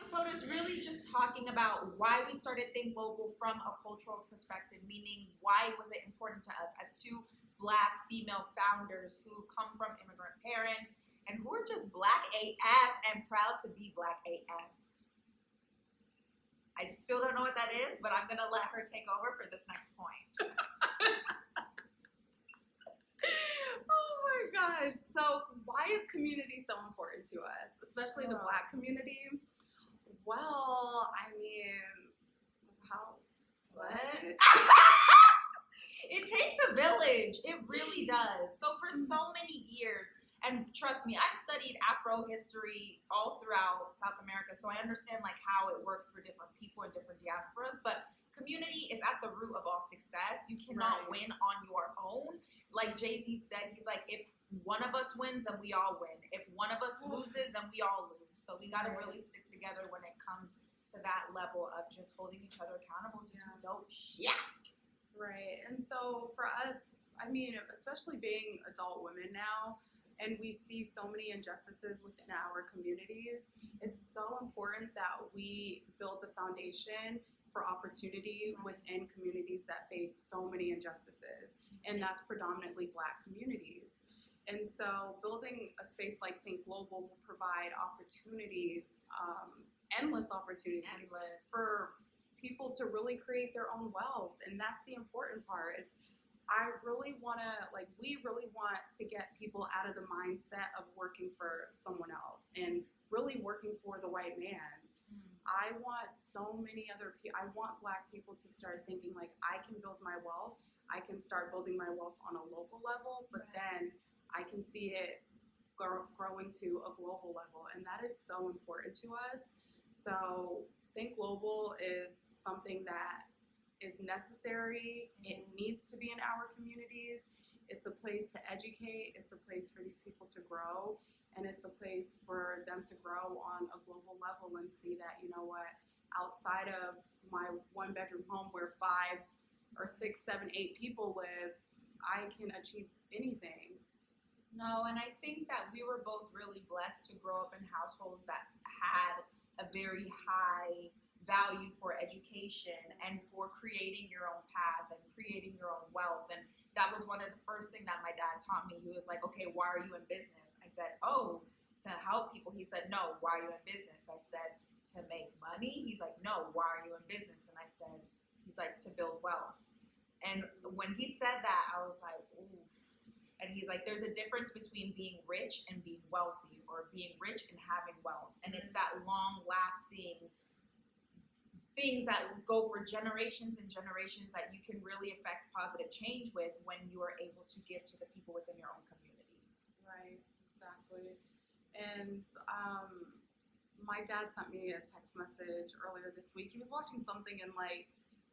episode is really just talking about why we started Think Global from a cultural perspective, meaning why was it important to us as two Black female founders who come from immigrant parents and who are just Black AF and proud to be Black AF. I still don't know what that is, but I'm going to let her take over for this next point. Oh my gosh. So why is community so important to us, especially the Black community? Well, I mean, what? It takes a village. It really does. So for so many years, and trust me, I've studied Afro history all throughout South America, so I understand like how it works for different people in different diasporas, but community is at the root of all success. You cannot win on your own. Like Jay-Z said, he's like, if one of us wins, then we all win. If one of us loses, then we all lose. So we got to really stick together when it comes to that level of just holding each other accountable to do dope shit. Right. And so for us, I mean, especially being adult women now, and we see so many injustices within our communities, it's so important that we build the foundation for opportunity within communities that face so many injustices, and that's predominantly Black communities. And so building a space like Think Global will provide opportunities, endless opportunities for people to really create their own wealth, and that's the important part. We really want to get people out of the mindset of working for someone else and really working for the white man. I want so many other people, I want Black people to start thinking like, I can build my wealth, I can start building my wealth on a local level, but then I can see it growing to a global level, and that is so important to us. So Think Global is something that is necessary. It needs to be in our communities. It's a place to educate. It's a place for these people to grow. And it's a place for them to grow on a global level and see that, you know what, outside of my one-bedroom home where 5 or 6, 7, 8 people live, I can achieve anything. No, and I think that we were both really blessed to grow up in households that had a very high value for education and for creating your own path and creating your own wealth. And that was one of the first things that my dad taught me. He was like, okay, why are you in business? I said, oh, to help people. He said, no, why are you in business? I said, to make money. He's like, no, why are you in business? And I said, he's like, to build wealth. And when he said that, I was like, oof. And he's like, there's a difference between being rich and being wealthy, or being rich and having wealth. And it's that long lasting things that go for generations and generations that you can really affect positive change with when you are able to give to the people within your own community. Right, exactly. And my dad sent me a text message earlier this week. He was watching something and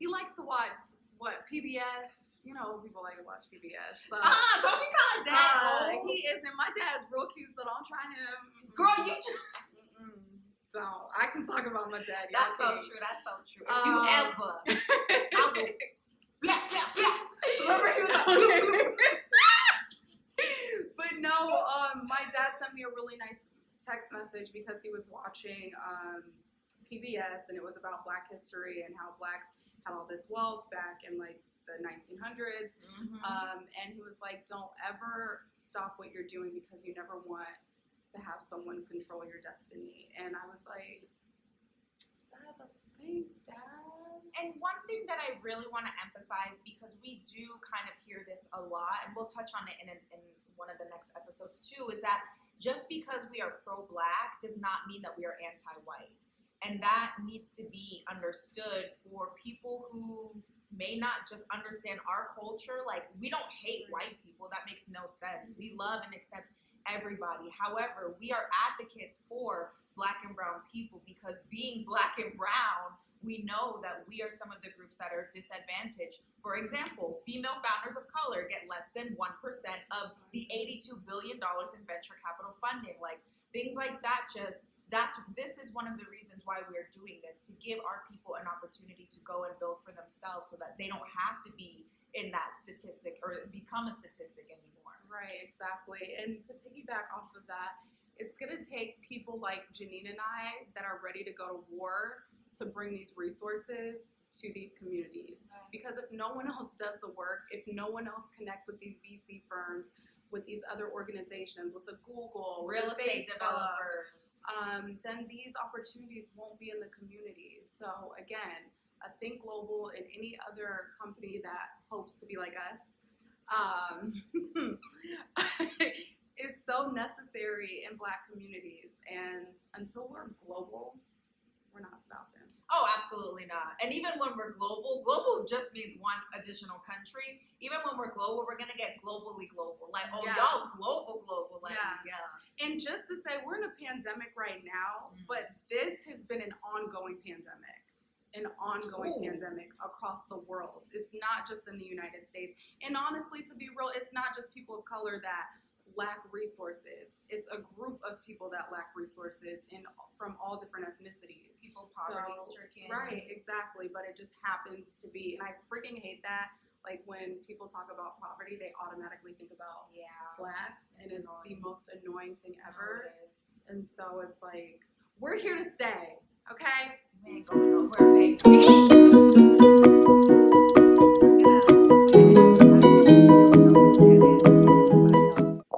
he likes to watch PBS. You know, people like to watch PBS. So, don't be calling dad old. He isn't. My dad's real cute, so don't try him. Girl, you So I can talk about my dad. That's so true. That's so true. If you ever, I will. Yeah. Remember he was like, But no, my dad sent me a really nice text message because he was watching PBS, and it was about Black history and how Blacks had all this wealth back in the 1900s. And he was like, don't ever stop what you're doing because you never want to have someone control your destiny. And I was like, Dad, thanks, Dad. And one thing that I really want to emphasize, because we do kind of hear this a lot, and we'll touch on it in one of the next episodes too, is that just because we are pro-Black does not mean that we are anti-white. And that needs to be understood for people who may not just understand our culture. Like, we don't hate white people. That makes no sense. We love and accept everybody. However, we are advocates for Black and brown people, because being Black and brown, we know that we are some of the groups that are disadvantaged. For example, female founders of color get less than 1% of the $82 billion in venture capital funding. Like, things like that, this is one of the reasons why we're doing this, to give our people an opportunity to go and build for themselves so that they don't have to be in that statistic or become a statistic anymore. Right, exactly. And to piggyback off of that, It's going to take people like Janine and I that are ready to go to war to bring these resources to these communities. Because if no one else does the work, if no one else connects with these VC firms, with these other organizations, with the Google, real with estate Facebook, developers, then these opportunities won't be in the communities. So again, I think Global and any other company that hopes to be like us is so necessary in Black communities. And until we're global, we're not stopping. Oh, absolutely not. And even when we're global just means one additional country. Even when we're global, we're going to get globally global. Like, oh, y'all global. Like, yeah. And just to say, we're in a pandemic right now, but this has been an ongoing pandemic. Pandemic across the world. It's not just in the United States. And honestly, to be real, it's not just people of color that lack resources. It's a group of people that lack resources from all different ethnicities. People poverty stricken. Right, exactly. But it just happens to be, and I freaking hate that. Like when people talk about poverty, they automatically think about Blacks, and it's the most annoying thing ever. And so it's like, we're here to stay, okay? We ain't going nowhere, baby.